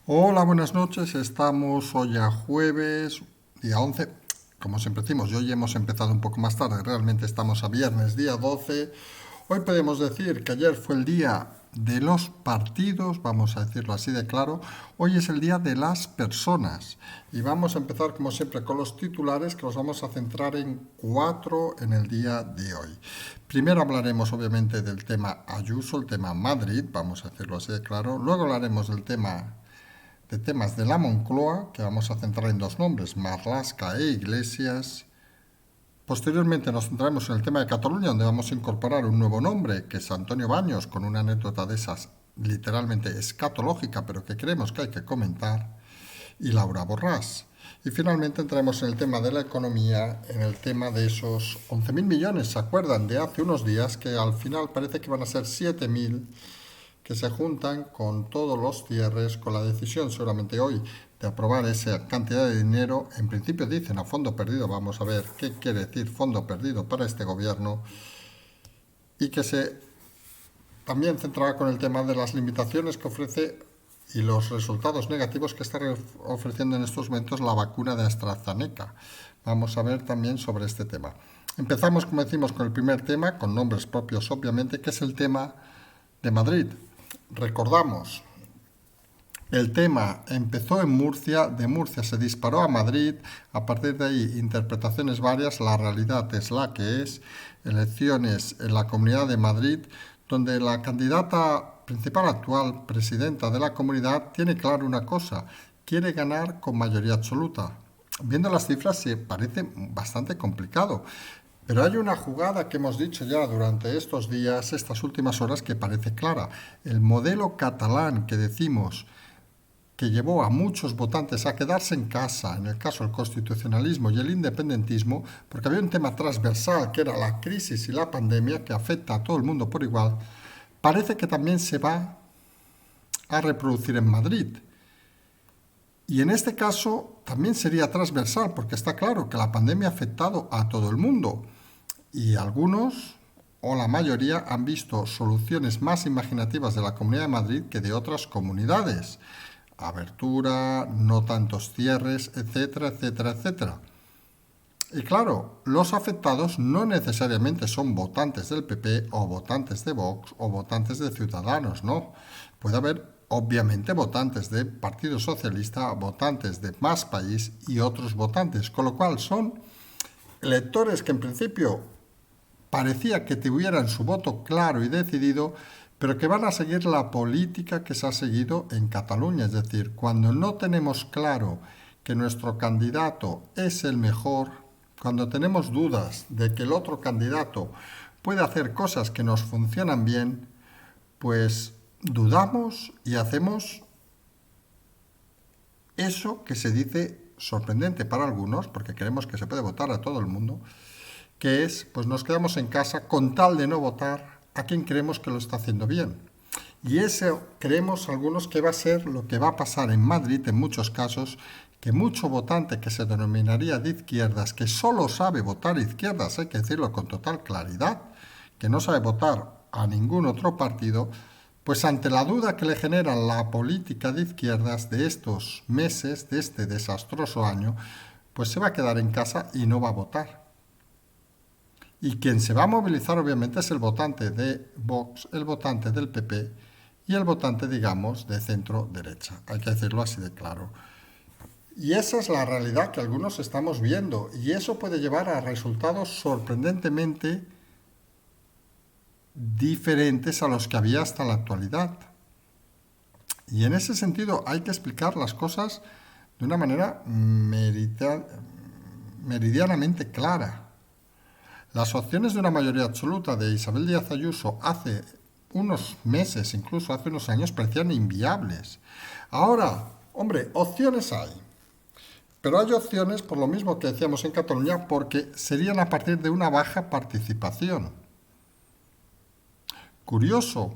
Hola, buenas noches. Estamos hoy a jueves, día 11. Como siempre decimos, y hoy hemos empezado un poco más tarde. Realmente estamos a viernes, día 12. Hoy podemos decir que ayer fue el día de los partidos, vamos a decirlo así de claro. Hoy es el día de las personas. Y vamos a empezar, como siempre, con los titulares, que los vamos a centrar en cuatro en el día de hoy. Primero hablaremos, obviamente, del tema Ayuso, el tema Madrid, vamos a decirlo así de claro. Luego hablaremos del tema de temas de la Moncloa, que vamos a centrar en dos nombres, Marlaska e Iglesias. Posteriormente nos centraremos en el tema de Cataluña, donde vamos a incorporar un nuevo nombre, que es Antonio Baños, con una anécdota de esas literalmente escatológica, pero que creemos que hay que comentar, y Laura Borràs. Y finalmente entraremos en el tema de la economía, en el tema de esos 11.000 millones, ¿se acuerdan? De hace unos días, que al final parece que van a ser 7.000, que se juntan con todos los cierres, con la decisión seguramente hoy de aprobar esa cantidad de dinero. En principio dicen a fondo perdido, vamos a ver qué quiere decir fondo perdido para este gobierno, y que se también centrará con el tema de las limitaciones que ofrece y los resultados negativos que está ofreciendo en estos momentos la vacuna de AstraZeneca. Vamos a ver también sobre este tema. Empezamos, como decimos, con el primer tema, con nombres propios obviamente, que es el tema de Madrid. Recordamos, el tema empezó en Murcia, de Murcia se disparó a Madrid, a partir de ahí interpretaciones varias, la realidad es la que es, elecciones en la Comunidad de Madrid, donde la candidata principal actual, presidenta de la comunidad, tiene claro una cosa, quiere ganar con mayoría absoluta. Viendo las cifras se parece bastante complicado, pero hay una jugada que hemos dicho ya durante estos días, estas últimas horas, que parece clara. El modelo catalán que decimos que llevó a muchos votantes a quedarse en casa, en el caso del constitucionalismo y el independentismo, porque había un tema transversal que era la crisis y la pandemia que afecta a todo el mundo por igual, parece que también se va a reproducir en Madrid. Y en este caso también sería transversal, porque está claro que la pandemia ha afectado a todo el mundo. Y algunos, o la mayoría, han visto soluciones más imaginativas de la Comunidad de Madrid que de otras comunidades. Abertura, no tantos cierres, etcétera, etcétera, etcétera. Y claro, los afectados no necesariamente son votantes del PP o votantes de Vox o votantes de Ciudadanos, no. Puede haber, obviamente, votantes de Partido Socialista, votantes de Más País y otros votantes, con lo cual son electores que en principio parecía que tuvieran su voto claro y decidido, pero que van a seguir la política que se ha seguido en Cataluña. Es decir, cuando no tenemos claro que nuestro candidato es el mejor, cuando tenemos dudas de que el otro candidato puede hacer cosas que nos funcionan bien, pues dudamos y hacemos eso que se dice sorprendente para algunos, porque creemos que se puede votar a todo el mundo, que es, pues nos quedamos en casa con tal de no votar a quien creemos que lo está haciendo bien. Y eso creemos algunos que va a ser lo que va a pasar en Madrid en muchos casos, que mucho votante que se denominaría de izquierdas, que solo sabe votar izquierdas, hay que decirlo con total claridad, que no sabe votar a ningún otro partido, pues ante la duda que le genera la política de izquierdas de estos meses, de este desastroso año, pues se va a quedar en casa y no va a votar. Y quien se va a movilizar obviamente es el votante de Vox, el votante del PP y el votante, digamos, de centro derecha. Hay que decirlo así de claro. Y esa es la realidad que algunos estamos viendo. Y eso puede llevar a resultados sorprendentemente diferentes a los que había hasta la actualidad. Y en ese sentido hay que explicar las cosas de una manera meridianamente clara. Las opciones de una mayoría absoluta de Isabel Díaz Ayuso hace unos meses, incluso hace unos años, parecían inviables. Ahora, hombre, opciones hay. Pero hay opciones, por lo mismo que decíamos en Cataluña, porque serían a partir de una baja participación. Curioso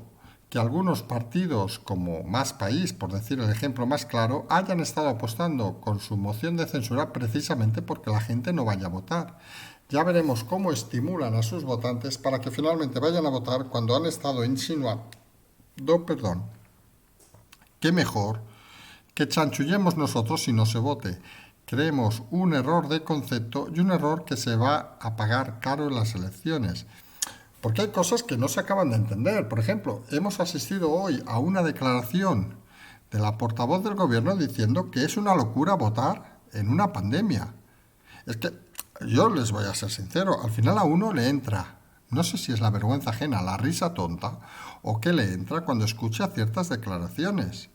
que algunos partidos, como Más País, por decir el ejemplo más claro, hayan estado apostando con su moción de censura precisamente porque la gente no vaya a votar. Ya veremos cómo estimulan a sus votantes para que finalmente vayan a votar cuando han estado insinuando, qué mejor que chanchullemos nosotros si no se vote. Creemos un error de concepto y un error que se va a pagar caro en las elecciones. Porque hay cosas que no se acaban de entender. Por ejemplo, hemos asistido hoy a una declaración de la portavoz del gobierno diciendo que es una locura votar en una pandemia. Es que yo les voy a ser sincero, al final a uno le entra, no sé si es la vergüenza ajena, la risa tonta, o qué le entra cuando escucha ciertas declaraciones.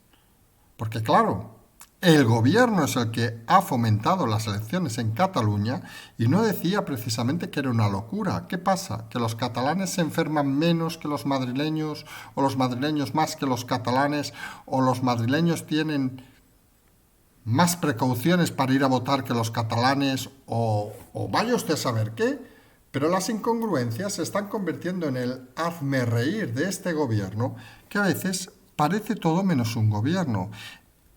Porque claro, el gobierno es el que ha fomentado las elecciones en Cataluña y no decía precisamente que era una locura. ¿Qué pasa? ¿Que los catalanes se enferman menos que los madrileños o los madrileños más que los catalanes o los madrileños tienen más precauciones para ir a votar que los catalanes o vaya usted a saber qué? Pero las incongruencias se están convirtiendo en el hazme reír de este gobierno que a veces parece todo menos un gobierno.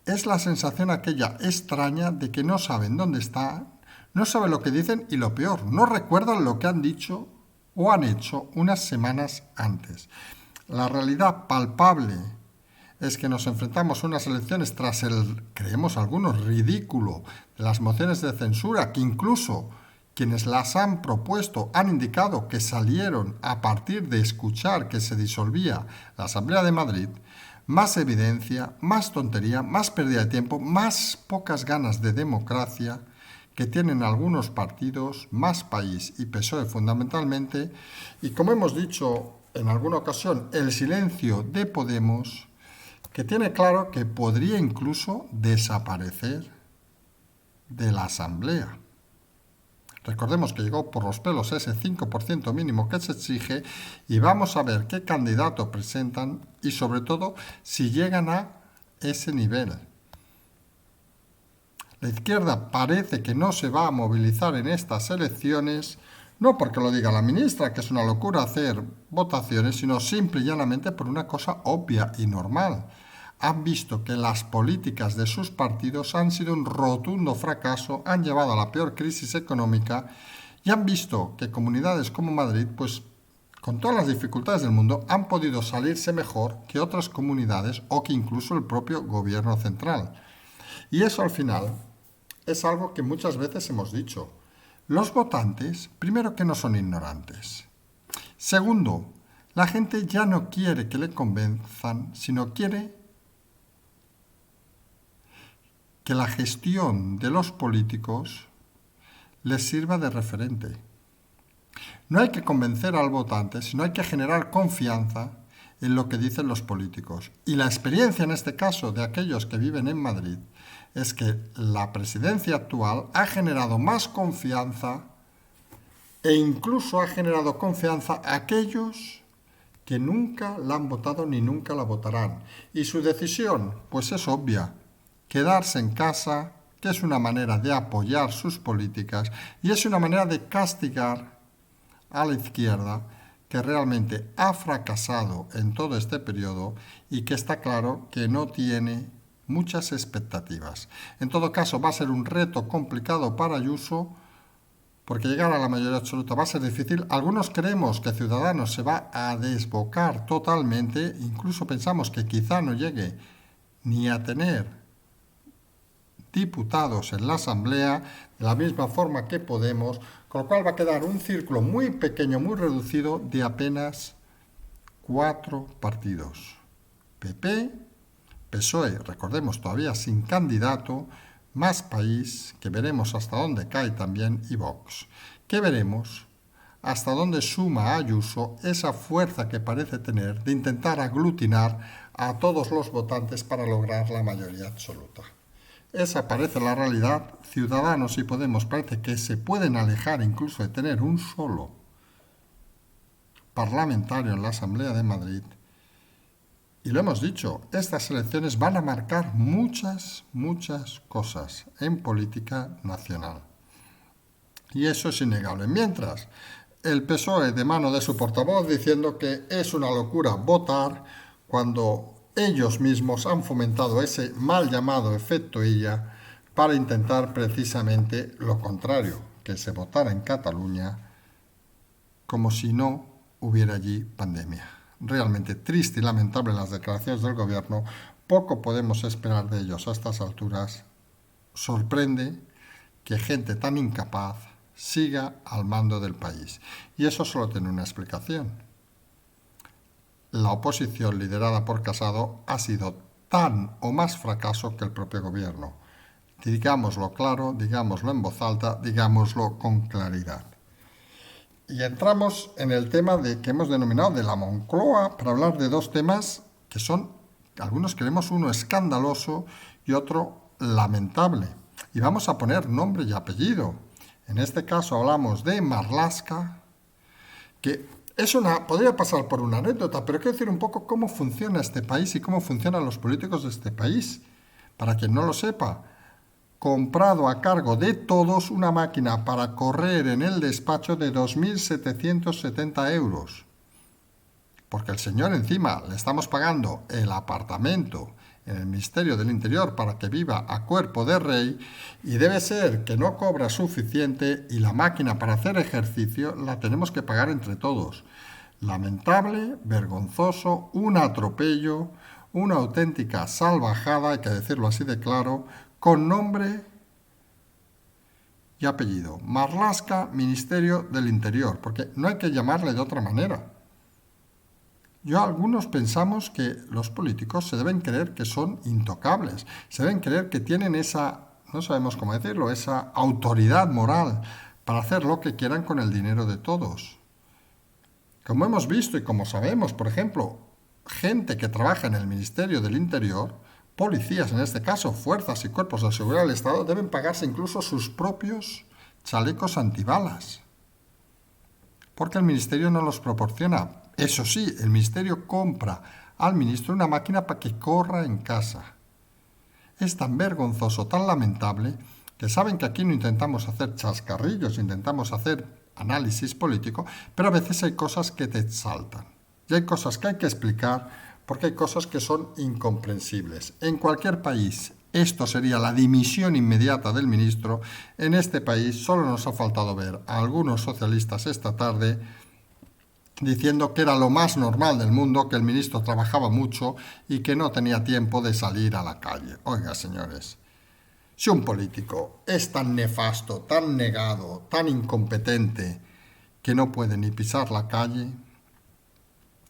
Es la sensación aquella extraña de que no saben dónde están, no saben lo que dicen y lo peor, no recuerdan lo que han dicho o han hecho unas semanas antes. La realidad palpable es que nos enfrentamos a unas elecciones tras el, creemos algunos, ridículo de las mociones de censura que incluso quienes las han propuesto han indicado que salieron a partir de escuchar que se disolvía la Asamblea de Madrid. Más evidencia, más tontería, más pérdida de tiempo, más pocas ganas de democracia que tienen algunos partidos, más país y PSOE fundamentalmente, y como hemos dicho en alguna ocasión, el silencio de Podemos, que tiene claro que podría incluso desaparecer de la Asamblea. Recordemos que llegó por los pelos ese 5% mínimo que se exige y vamos a ver qué candidato presentan y sobre todo si llegan a ese nivel. La izquierda parece que no se va a movilizar en estas elecciones, no porque lo diga la ministra, que es una locura hacer votaciones, sino simple y llanamente por una cosa obvia y normal. Han visto que las políticas de sus partidos han sido un rotundo fracaso, han llevado a la peor crisis económica y han visto que comunidades como Madrid, pues con todas las dificultades del mundo, han podido salirse mejor que otras comunidades o que incluso el propio gobierno central. Y eso al final es algo que muchas veces hemos dicho. Los votantes, primero que no son ignorantes. Segundo, la gente ya no quiere que le convenzan, sino quiere que la gestión de los políticos les sirva de referente. No hay que convencer al votante, sino hay que generar confianza en lo que dicen los políticos. Y la experiencia en este caso de aquellos que viven en Madrid es que la presidencia actual ha generado más confianza e incluso ha generado confianza a aquellos que nunca la han votado ni nunca la votarán. Y su decisión, pues es obvia. Quedarse en casa, que es una manera de apoyar sus políticas y es una manera de castigar a la izquierda que realmente ha fracasado en todo este periodo y que está claro que no tiene muchas expectativas. En todo caso, va a ser un reto complicado para Ayuso porque llegar a la mayoría absoluta va a ser difícil. Algunos creemos que Ciudadanos se va a desbocar totalmente, incluso pensamos que quizá no llegue ni a tener diputados en la Asamblea, de la misma forma que Podemos, con lo cual va a quedar un círculo muy pequeño, muy reducido, de apenas 4 partidos. PP, PSOE, recordemos todavía sin candidato, Más País, que veremos hasta dónde cae también, y Vox, que veremos hasta dónde suma a Ayuso esa fuerza que parece tener de intentar aglutinar a todos los votantes para lograr la mayoría absoluta. Esa parece la realidad. Ciudadanos y Podemos parece que se pueden alejar incluso de tener un solo parlamentario en la Asamblea de Madrid. Y lo hemos dicho, estas elecciones van a marcar muchas cosas en política nacional. Y eso es innegable. Mientras, el PSOE de mano de su portavoz diciendo que es una locura votar cuando ellos mismos han fomentado ese mal llamado efecto Illa para intentar precisamente lo contrario, que se votara en Cataluña como si no hubiera allí pandemia. Realmente triste y lamentable las declaraciones del gobierno poco podemos esperar de ellos a estas alturas. Sorprende que gente tan incapaz siga al mando del país. Y eso solo tiene una explicación. La oposición liderada por Casado ha sido tan o más fracaso que el propio gobierno. Digámoslo claro, digámoslo en voz alta, digámoslo con claridad. Y entramos en el tema que hemos denominado de la Moncloa para hablar de dos temas que son, algunos creemos, uno escandaloso y otro lamentable. Y vamos a poner nombre y apellido. En este caso hablamos de Marlaska, que podría pasar por una anécdota, pero quiero decir un poco cómo funciona este país y cómo funcionan los políticos de este país. Para quien no lo sepa, comprado a cargo de todos una máquina para correr en el despacho de 2.770 euros. Porque el señor encima le estamos pagando el apartamento en el Ministerio del Interior para que viva a cuerpo de rey y debe ser que no cobra suficiente y la máquina para hacer ejercicio la tenemos que pagar entre todos. Lamentable, vergonzoso, un atropello, una auténtica salvajada, hay que decirlo así de claro, con nombre y apellido. Marlaska, Ministerio del Interior, porque no hay que llamarle de otra manera. Algunos pensamos que los políticos se deben creer que son intocables, se deben creer que tienen esa, no sabemos cómo decirlo, esa autoridad moral para hacer lo que quieran con el dinero de todos. Como hemos visto y como sabemos, por ejemplo, gente que trabaja en el Ministerio del Interior, policías en este caso, fuerzas y cuerpos de seguridad del Estado, deben pagarse incluso sus propios chalecos antibalas, porque el Ministerio no los proporciona. Eso sí, el Ministerio compra al ministro una máquina para que corra en casa. Es tan vergonzoso, tan lamentable, que saben que aquí no intentamos hacer chascarrillos, intentamos hacer análisis político, pero a veces hay cosas que te saltan. Y hay cosas que hay que explicar porque hay cosas que son incomprensibles. En cualquier país esto sería la dimisión inmediata del ministro. En este país solo nos ha faltado ver a algunos socialistas esta tarde diciendo que era lo más normal del mundo, que el ministro trabajaba mucho y que no tenía tiempo de salir a la calle. Oiga, señores, si un político es tan nefasto, tan negado, tan incompetente, que no puede ni pisar la calle,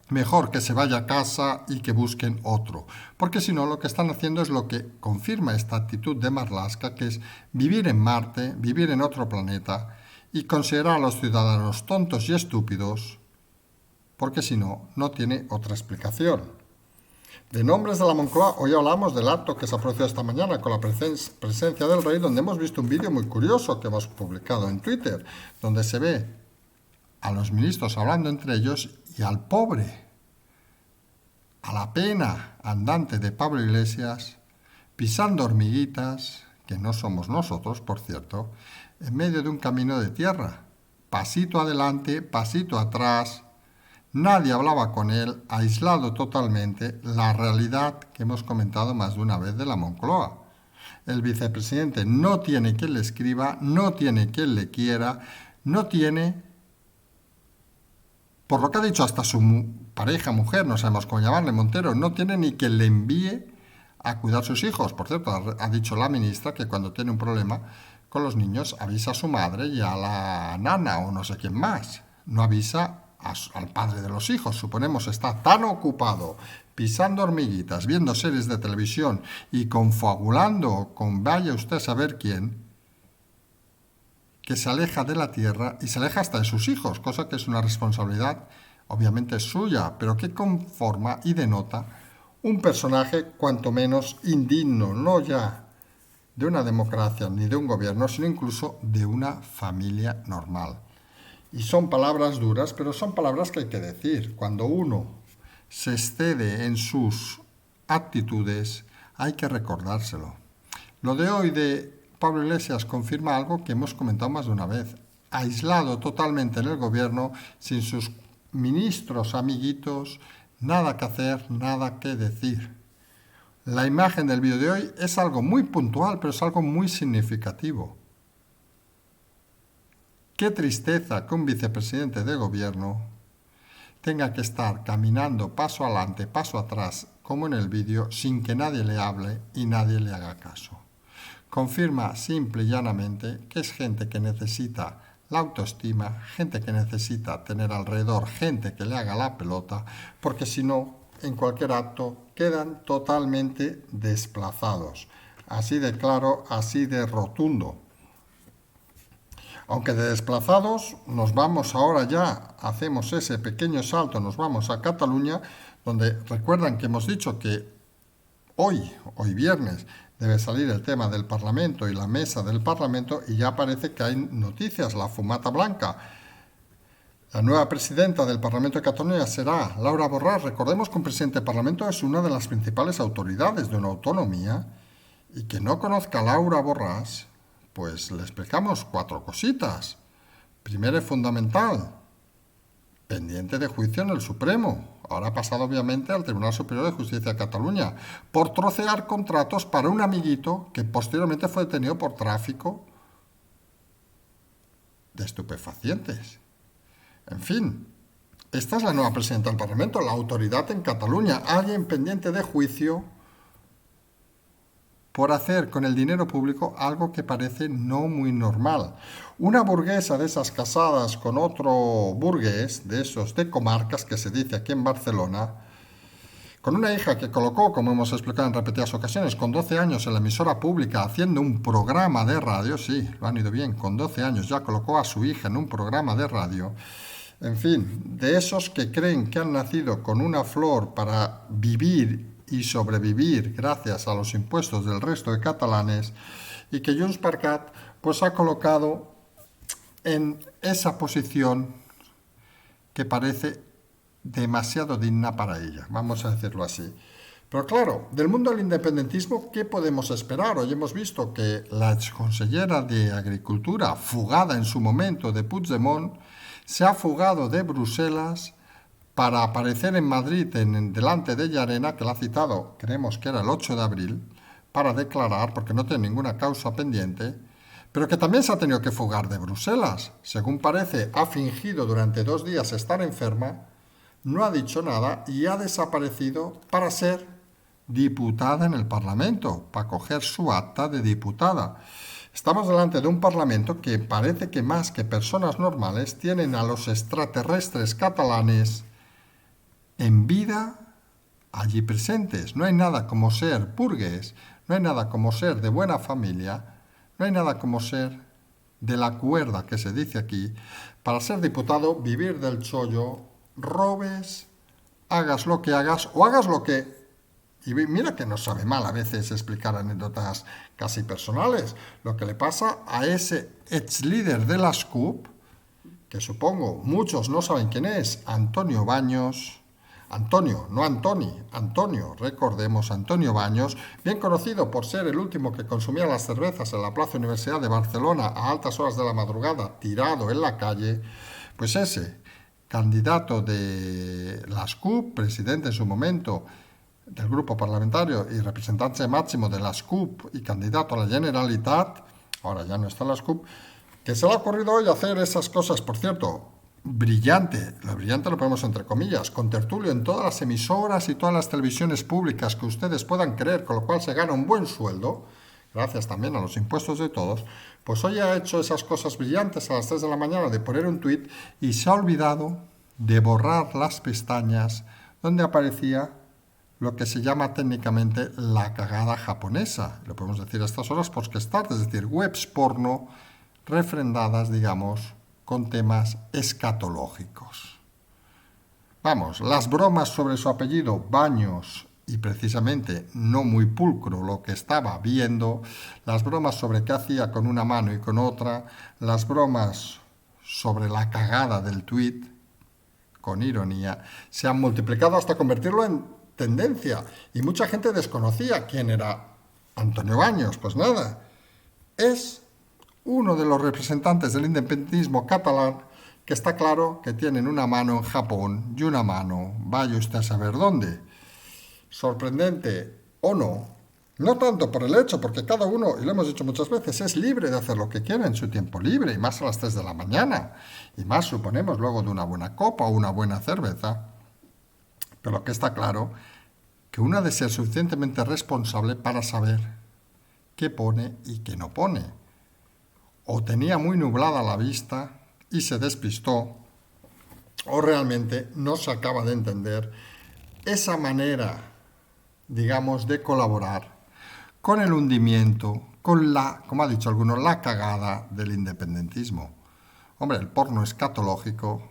mejor que se vaya a casa y que busquen otro. Porque si no, lo que están haciendo es lo que confirma esta actitud de Marlaska, que es vivir en Marte, vivir en otro planeta y considerar a los ciudadanos tontos y estúpidos, porque si no, no tiene otra explicación. De nombres de la Moncloa, hoy hablamos del acto que se ha producido esta mañana con la presencia del rey, donde hemos visto un vídeo muy curioso que hemos publicado en Twitter, donde se ve a los ministros hablando entre ellos y al pobre, a la pena andante de Pablo Iglesias, pisando hormiguitas, que no somos nosotros, por cierto, en medio de un camino de tierra. Pasito adelante, pasito atrás. Nadie hablaba con él, aislado totalmente, la realidad que hemos comentado más de una vez de la Moncloa. El vicepresidente no tiene quien le escriba, no tiene quien le quiera, no tiene, por lo que ha dicho hasta su pareja, mujer, no sabemos cómo llamarle, Montero, no tiene ni quien le envíe a cuidar sus hijos. Por cierto, ha dicho la ministra que cuando tiene un problema con los niños avisa a su madre y a la nana o no sé quién más. No avisa al padre de los hijos. Suponemos está tan ocupado pisando hormiguitas, viendo series de televisión y confabulando con vaya usted a saber quién, que se aleja de la tierra y se aleja hasta de sus hijos, cosa que es una responsabilidad obviamente suya, pero que conforma y denota un personaje cuanto menos indigno, no ya de una democracia ni de un gobierno, sino incluso de una familia normal. Y son palabras duras, pero son palabras que hay que decir. Cuando uno se excede en sus actitudes, hay que recordárselo. Lo de hoy de Pablo Iglesias confirma algo que hemos comentado más de una vez. Aislado totalmente en el gobierno, sin sus ministros amiguitos, nada que hacer, nada que decir. La imagen del vídeo de hoy es algo muy puntual, pero es algo muy significativo. Qué tristeza que un vicepresidente de gobierno tenga que estar caminando paso adelante, paso atrás, como en el vídeo, sin que nadie le hable y nadie le haga caso. Confirma simple y llanamente que es gente que necesita la autoestima, gente que necesita tener alrededor gente que le haga la pelota, porque si no, en cualquier acto quedan totalmente desplazados. Así de claro, así de rotundo. Aunque de desplazados nos vamos ahora ya, hacemos ese pequeño salto, nos vamos a Cataluña, donde recuerdan que hemos dicho que hoy viernes, debe salir el tema del Parlamento y la mesa del Parlamento y ya parece que hay noticias, la fumata blanca. La nueva presidenta del Parlamento de Cataluña será Laura Borràs. Recordemos que un presidente del Parlamento es una de las principales autoridades de una autonomía y que no conozca a Laura Borràs, pues le explicamos 4 cositas. Primero y fundamental, pendiente de juicio en el Supremo. Ahora ha pasado obviamente al Tribunal Superior de Justicia de Cataluña por trocear contratos para un amiguito que posteriormente fue detenido por tráfico de estupefacientes. En fin, esta es la nueva presidenta del Parlamento, la autoridad en Cataluña, alguien pendiente de juicio por hacer con el dinero público algo que parece no muy normal. Una burguesa de esas casadas con otro burgués, de esos de comarcas, que se dice aquí en Barcelona, con una hija que colocó, como hemos explicado en repetidas ocasiones, con 12 años en la emisora pública haciendo un programa de radio, sí, lo han ido bien, con 12 años ya colocó a su hija en un programa de radio. En fin, de esos que creen que han nacido con una flor para vivir y sobrevivir gracias a los impuestos del resto de catalanes, y que Junts per Cat pues ha colocado en esa posición que parece demasiado digna para ella, vamos a decirlo así. Pero claro, del mundo del independentismo, ¿qué podemos esperar? Hoy hemos visto que la exconsellera de Agricultura, fugada en su momento de Puigdemont, se ha fugado de Bruselas para aparecer en Madrid delante de Llarena, que la ha citado, creemos que era el 8 de abril, para declarar, porque no tiene ninguna causa pendiente, pero que también se ha tenido que fugar de Bruselas. Según parece, ha fingido durante 2 días estar enferma, no ha dicho nada y ha desaparecido para ser diputada en el Parlamento, para coger su acta de diputada. Estamos delante de un Parlamento que parece que más que personas normales tienen a los extraterrestres catalanes en vida allí presentes. No hay nada como ser burgués, no hay nada como ser de buena familia, no hay nada como ser de la cuerda que se dice aquí, para ser diputado, vivir del chollo, robes, hagas lo que hagas o hagas lo que... Y mira que no sabe mal a veces explicar anécdotas casi personales. Lo que le pasa a ese ex líder de las CUP, que supongo muchos no saben quién es, Antonio Baños... Antonio, no Antoni, Antonio, recordemos, Antonio Baños, bien conocido por ser el último que consumía las cervezas en la Plaza Universidad de Barcelona a altas horas de la madrugada, tirado en la calle, pues ese candidato de las CUP, presidente en su momento del grupo parlamentario y representante máximo de las CUP y candidato a la Generalitat, ahora ya no está en las CUP, que se le ha ocurrido hoy hacer esas cosas, por cierto, brillante, lo brillante lo ponemos entre comillas, con tertulio en todas las emisoras y todas las televisiones públicas que ustedes puedan creer, con lo cual se gana un buen sueldo, gracias también a los impuestos de todos, pues hoy ha hecho esas cosas brillantes a las 3 de la mañana de poner un tuit y se ha olvidado de borrar las pestañas donde aparecía lo que se llama técnicamente la cagada japonesa. Lo podemos decir a estas horas porque es tarde, es decir, webs porno refrendadas, digamos, con temas escatológicos. Vamos, las bromas sobre su apellido, Baños, y precisamente no muy pulcro lo que estaba viendo, las bromas sobre qué hacía con una mano y con otra, las bromas sobre la cagada del tuit, con ironía, se han multiplicado hasta convertirlo en tendencia. Y mucha gente desconocía quién era Antonio Baños. Pues nada, es uno de los representantes del independentismo catalán que está claro que tienen una mano en Japón y una mano, vaya usted a saber dónde. Sorprendente o no, no tanto por el hecho, porque cada uno, y lo hemos dicho muchas veces, es libre de hacer lo que quiera en su tiempo libre, y más a las 3 de la mañana, y más suponemos luego de una buena copa o una buena cerveza. Pero lo que está claro que uno ha de ser suficientemente responsable para saber qué pone y qué no pone. O tenía muy nublada la vista y se despistó, o realmente no se acaba de entender esa manera, digamos, de colaborar con el hundimiento, con la, como ha dicho alguno, la cagada del independentismo. Hombre, el porno escatológico,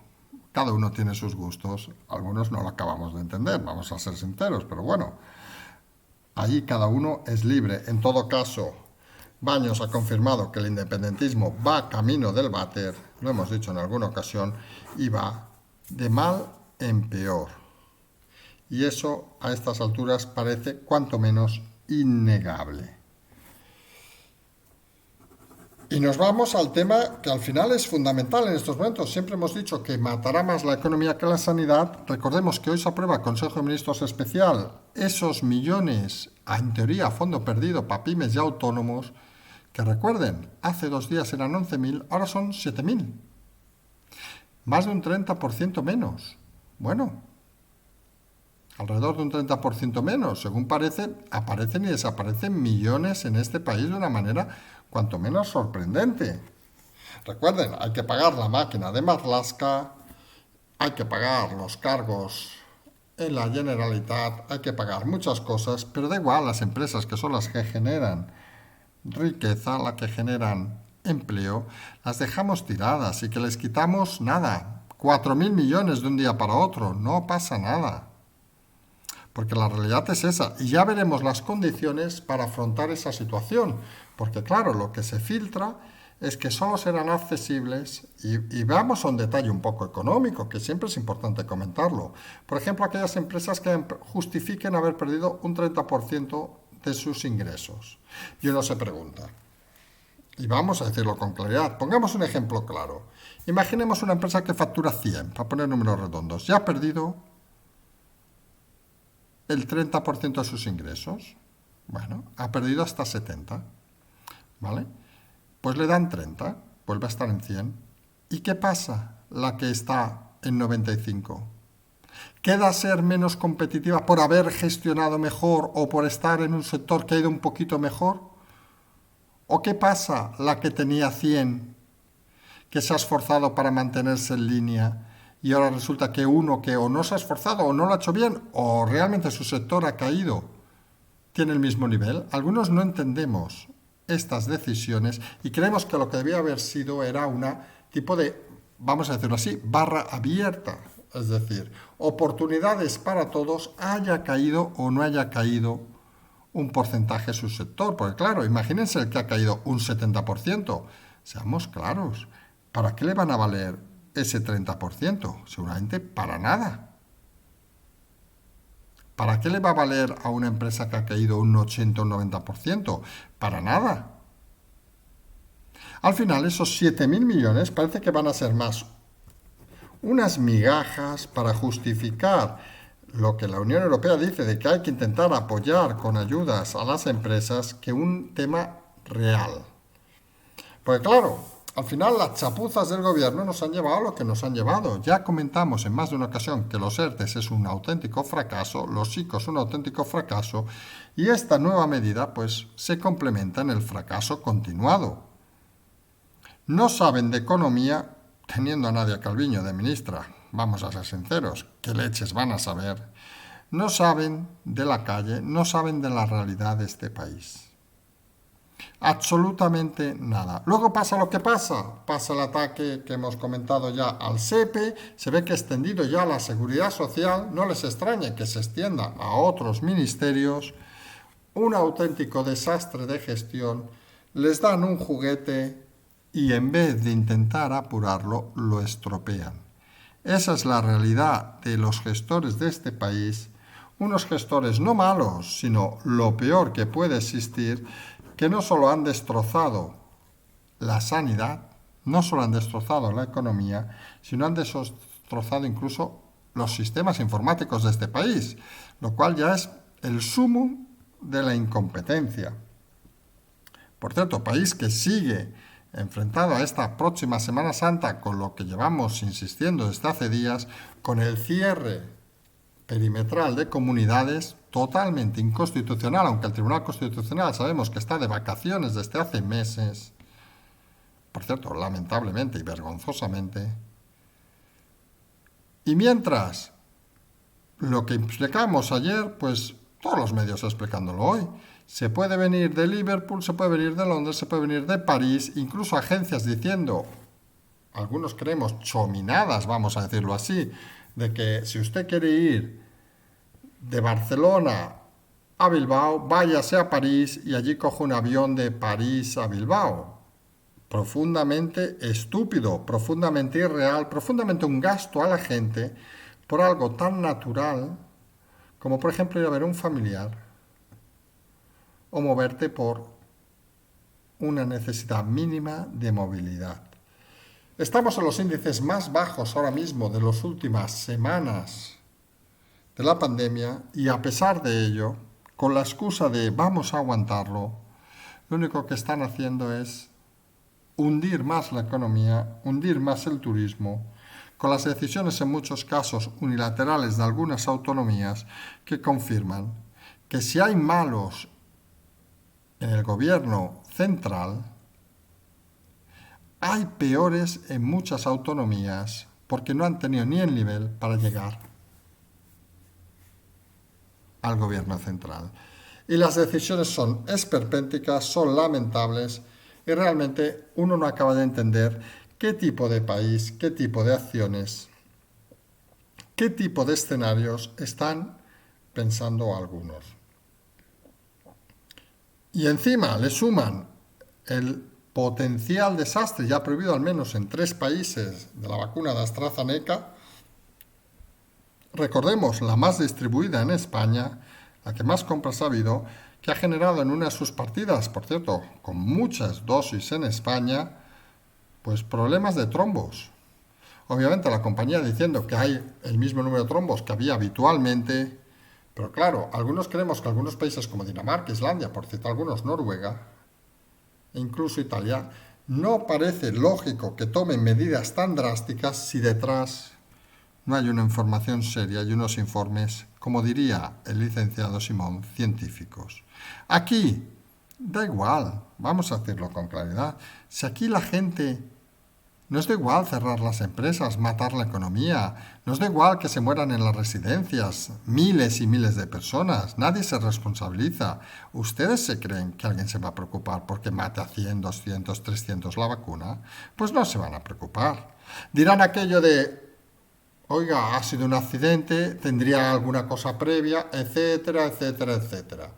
cada uno tiene sus gustos, algunos no lo acabamos de entender, vamos a ser sinceros, pero bueno, allí cada uno es libre. En todo caso, Baños ha confirmado que el independentismo va camino del váter, lo hemos dicho en alguna ocasión, y va de mal en peor. Y eso a estas alturas parece cuanto menos innegable. Y nos vamos al tema que al final es fundamental en estos momentos. Siempre hemos dicho que matará más la economía que la sanidad. Recordemos que hoy se aprueba Consejo de Ministros especial esos millones, en teoría a fondo perdido, para pymes y autónomos, que recuerden, hace 2 días eran 11.000, ahora son 7.000. Más de un 30% menos. Bueno, alrededor de un 30% menos. Según parece, aparecen y desaparecen millones en este país de una manera cuanto menos sorprendente. Recuerden, hay que pagar la máquina de Marlaska, hay que pagar los cargos en la Generalitat, hay que pagar muchas cosas, pero da igual, las empresas que son las que generan riqueza, las que generan empleo, las dejamos tiradas y que les quitamos nada, 4.000 millones de un día para otro, no pasa nada. Porque la realidad es esa, y ya veremos las condiciones para afrontar esa situación, porque claro, lo que se filtra es que solo serán accesibles, y veamos a un detalle un poco económico, que siempre es importante comentarlo. Por ejemplo, aquellas empresas que justifiquen haber perdido un 30% de sus ingresos. Y uno se pregunta, y vamos a decirlo con claridad, pongamos un ejemplo claro. Imaginemos una empresa que factura 100, para poner números redondos, ya ha perdido el 30% de sus ingresos. Bueno, ha perdido hasta 70, ¿vale? Pues le dan 30, vuelve a estar en 100. ¿Y qué pasa? La que está en 95. ¿Queda a ser menos competitiva por haber gestionado mejor o por estar en un sector que ha ido un poquito mejor? ¿O qué pasa la que tenía 100, que se ha esforzado para mantenerse en línea y ahora resulta que uno que o no se ha esforzado o no lo ha hecho bien o realmente su sector ha caído tiene el mismo nivel? Algunos no entendemos estas decisiones y creemos que lo que debía haber sido era una tipo de, vamos a decirlo así, barra abierta. Es decir, oportunidades para todos, haya caído o no haya caído un porcentaje de su sector. Porque claro, imagínense el que ha caído un 70%. Seamos claros, ¿para qué le van a valer ese 30%? Seguramente para nada. ¿Para qué le va a valer a una empresa que ha caído un 80 o un 90%? Para nada. Al final, esos 7.000 millones parece que van a ser más unas migajas para justificar lo que la Unión Europea dice de que hay que intentar apoyar con ayudas a las empresas que un tema real. Porque claro, al final las chapuzas del gobierno nos han llevado a lo que nos han llevado. Ya comentamos en más de una ocasión que los ERTES es un auténtico fracaso, los ICO es un auténtico fracaso, y esta nueva medida pues se complementa en el fracaso continuado. No saben de economía teniendo a Nadia Calviño de ministra. Vamos a ser sinceros, ¿qué leches van a saber? No saben de la calle, no saben de la realidad de este país. Absolutamente nada. Luego pasa lo que pasa. Pasa el ataque que hemos comentado ya al SEPE, se ve que extendido ya a la Seguridad Social, no les extrañe que se extienda a otros ministerios, un auténtico desastre de gestión, les dan un juguete y en vez de intentar apurarlo, lo estropean. Esa es la realidad de los gestores de este país, unos gestores no malos, sino lo peor que puede existir, que no solo han destrozado la sanidad, no solo han destrozado la economía, sino han destrozado incluso los sistemas informáticos de este país, lo cual ya es el sumum de la incompetencia. Por cierto, país que sigue enfrentado a esta próxima Semana Santa con lo que llevamos insistiendo desde hace días, con el cierre perimetral de comunidades, totalmente inconstitucional, aunque el Tribunal Constitucional sabemos que está de vacaciones desde hace meses, por cierto, lamentablemente y vergonzosamente. Y mientras, lo que explicamos ayer, pues todos los medios explicándolo hoy. Se puede venir de Liverpool, se puede venir de Londres, se puede venir de París, incluso agencias diciendo, algunos creemos chominadas, vamos a decirlo así, de que si usted quiere ir de Barcelona a Bilbao, váyase a París y allí coge un avión de París a Bilbao. Profundamente estúpido, profundamente irreal, profundamente un gasto a la gente por algo tan natural como por ejemplo ir a ver a un familiar o moverte por una necesidad mínima de movilidad. Estamos en los índices más bajos ahora mismo de las últimas semanas de la pandemia y a pesar de ello, con la excusa de vamos a aguantarlo, lo único que están haciendo es hundir más la economía, hundir más el turismo, con las decisiones en muchos casos unilaterales de algunas autonomías que confirman que si hay malos en el gobierno central, hay peores en muchas autonomías porque no han tenido ni el nivel para llegar al gobierno central. Y las decisiones son esperpénticas, son lamentables y realmente uno no acaba de entender qué tipo de país, qué tipo de acciones, qué tipo de escenarios están pensando algunos. Y encima le suman el potencial desastre ya prohibido al menos en 3 países de la vacuna de AstraZeneca. Recordemos, la más distribuida en España, la que más compras ha habido, que ha generado en una de sus partidas, por cierto, con muchas dosis en España, pues problemas de trombos. Obviamente la compañía diciendo que hay el mismo número de trombos que había habitualmente, pero claro, algunos creemos que algunos países como Dinamarca, Islandia, por citar algunos, Noruega, e incluso Italia, no parece lógico que tomen medidas tan drásticas si detrás no hay una información seria y unos informes, como diría el licenciado Simón, científicos. Aquí, da igual, vamos a decirlo con claridad, si aquí la gente, no es da igual cerrar las empresas, matar la economía, no es da igual que se mueran en las residencias miles y miles de personas, nadie se responsabiliza. ¿Ustedes se creen que alguien se va a preocupar porque mate a 100, 200, 300 la vacuna? Pues no se van a preocupar. Dirán aquello de oiga, ha sido un accidente, tendría alguna cosa previa, etcétera, etcétera, etcétera.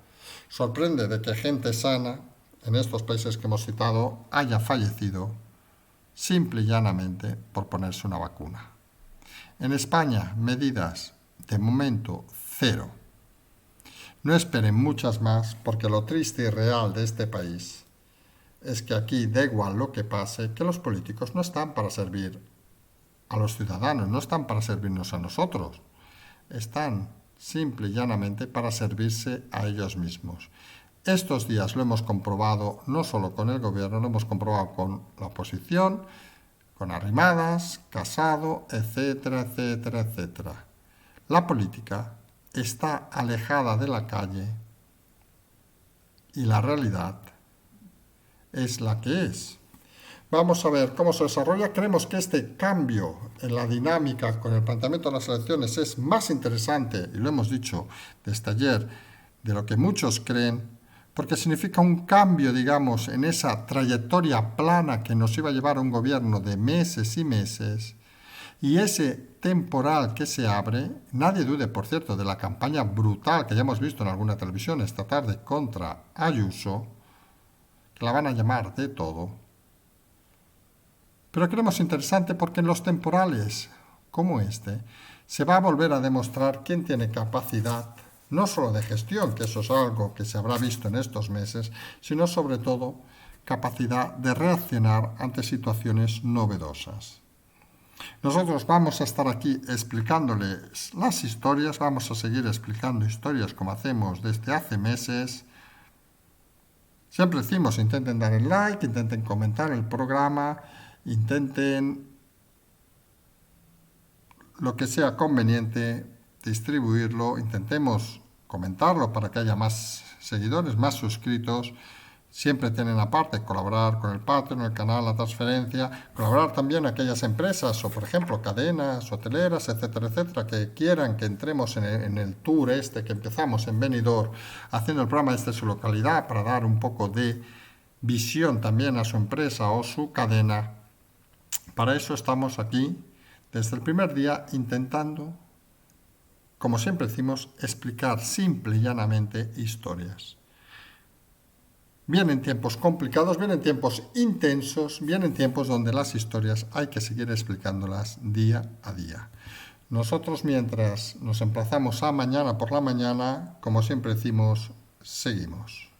Sorprende de que gente sana, en estos países que hemos citado, haya fallecido simple y llanamente por ponerse una vacuna. En España, medidas de momento cero. No esperen muchas más porque lo triste y real de este país es que aquí da igual lo que pase, que los políticos no están para servir a los ciudadanos, no están para servirnos a nosotros, están simple y llanamente para servirse a ellos mismos. Estos días lo hemos comprobado no solo con el gobierno, lo hemos comprobado con la oposición, con Arrimadas, Casado, etcétera, etcétera, etcétera. La política está alejada de la calle y la realidad es la que es. Vamos a ver cómo se desarrolla. Creemos que este cambio en la dinámica con el planteamiento de las elecciones es más interesante, y lo hemos dicho desde ayer, de lo que muchos creen, porque significa un cambio, digamos, en esa trayectoria plana que nos iba a llevar a un gobierno de meses y meses, y ese temporal que se abre, nadie dude, por cierto, de la campaña brutal que ya hemos visto en alguna televisión esta tarde contra Ayuso, que la van a llamar de todo. Pero creemos interesante porque en los temporales como este se va a volver a demostrar quién tiene capacidad, no solo de gestión, que eso es algo que se habrá visto en estos meses, sino sobre todo capacidad de reaccionar ante situaciones novedosas. Nosotros vamos a estar aquí explicándoles las historias, vamos a seguir explicando historias como hacemos desde hace meses. Siempre decimos, intenten dar el like, intenten comentar el programa, intenten lo que sea conveniente distribuirlo, intentemos comentarlo para que haya más seguidores, más suscritos. Siempre tienen aparte colaborar con el Patreon, el canal, la transferencia, colaborar también aquellas empresas o, por ejemplo, cadenas hoteleras, etcétera, que quieran que entremos en el tour este que empezamos en Benidorm, haciendo el programa desde su localidad para dar un poco de visión también a su empresa o su cadena. Para eso estamos aquí desde el primer día intentando, como siempre decimos, explicar simple y llanamente historias. Vienen tiempos complicados, vienen tiempos intensos, vienen tiempos donde las historias hay que seguir explicándolas día a día. Nosotros, mientras nos emplazamos a mañana por la mañana, como siempre decimos, seguimos.